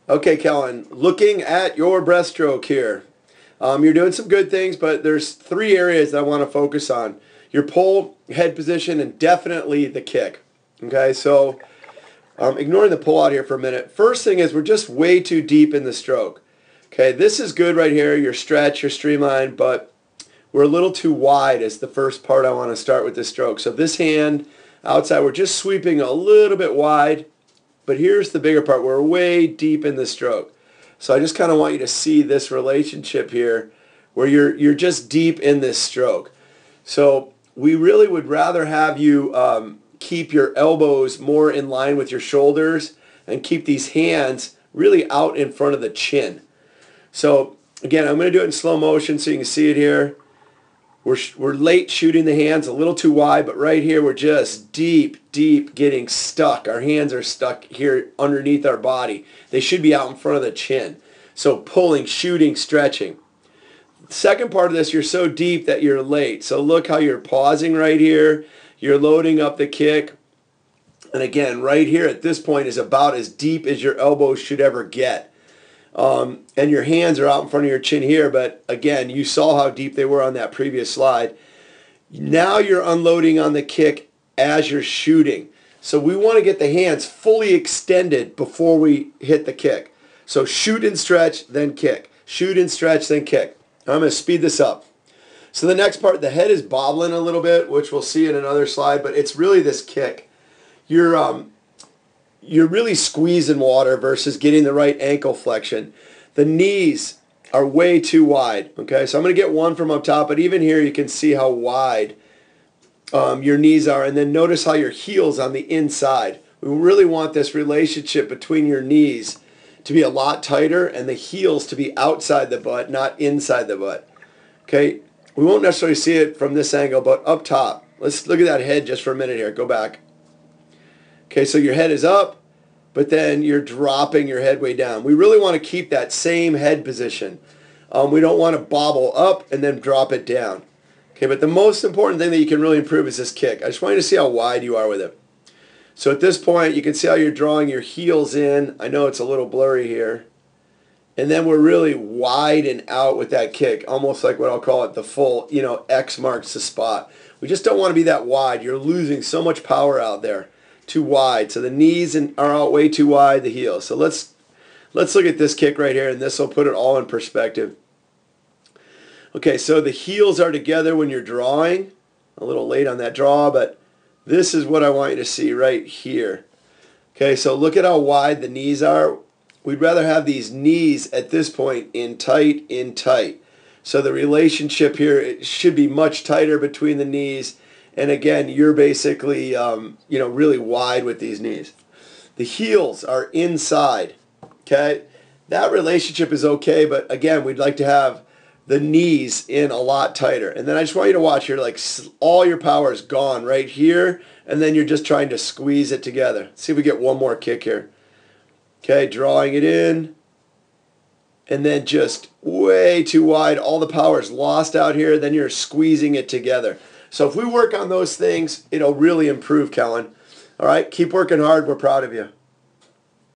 Okay, Kellen, looking at your breaststroke here. You're doing some good things, but there's three areas that I want to focus on. Your pull, head position, and definitely the kick. Okay, so ignoring the pull out here for a minute. First thing is we're just way too deep in the stroke. Okay, this is good right here, your stretch, your streamline, but we're a little too wide is the first part I want to start with this stroke. So this hand outside, we're just sweeping a little bit wide. But here's the bigger part. We're way deep in the stroke. So I just kind of want you to see this relationship here where you're just deep in this stroke. So we really would rather have you keep your elbows more in line with your shoulders and keep these hands really out in front of the chin. So again, I'm going to do it in slow motion so you can see it here. We're late shooting the hands, a little too wide, but right here we're just deep getting stuck. Our hands are stuck here underneath our body. They should be out in front of the chin. So pulling, shooting, stretching. The second part of this, you're so deep that you're late. So look how you're pausing right here. You're loading up the kick. And again, right here at this point is about as deep as your elbows should ever get. And your hands are out in front of your chin here, but again, you saw how deep they were on that previous slide. Now you're unloading on the kick as you're shooting. So we want to get the hands fully extended before we hit the kick. So shoot and stretch, then kick. Shoot and stretch, then kick. I'm going to speed this up. So the next part, the head is bobbling a little bit, which we'll see in another slide, but it's really this kick. You're really squeezing water versus getting the right ankle flexion. The knees are way too wide. Okay, so I'm going to get one from up top, but even here you can see how wide your knees are. And then notice how your heel's on the inside. We really want this relationship between your knees to be a lot tighter and the heels to be outside the butt, not inside the butt. Okay, we won't necessarily see it from this angle, but up top. Let's look at that head just for a minute here. Go back. Okay, so your head is up, but then you're dropping your head way down. We really want to keep that same head position. We don't want to bobble up and then drop it down. Okay, but the most important thing that you can really improve is this kick. I just want you to see how wide you are with it. So at this point, you can see how you're drawing your heels in. I know it's a little blurry here. And then we're really wide and out with that kick, almost like what I'll call it the full, X marks the spot. We just don't want to be that wide. You're losing so much power out there. Too wide. So the knees are out way too wide, the heels. So let's look at this kick right here, and this will put it all in perspective. Okay, so the heels are together when you're drawing. A little late on that draw, but this is what I want you to see right here. Okay, so look at how wide the knees are. We'd rather have these knees at this point in tight. So the relationship here, it should be much tighter between the knees. And again, you're basically, really wide with these knees. The heels are inside, okay? That relationship is okay, but again, we'd like to have the knees in a lot tighter. And then I just want you to watch here, like all your power is gone right here, and then you're just trying to squeeze it together. Let's see if we get one more kick here. Okay, drawing it in, and then just way too wide. All the power is lost out here, then you're squeezing it together. So if we work on those things, it'll really improve, Kellen. All right, keep working hard. We're proud of you.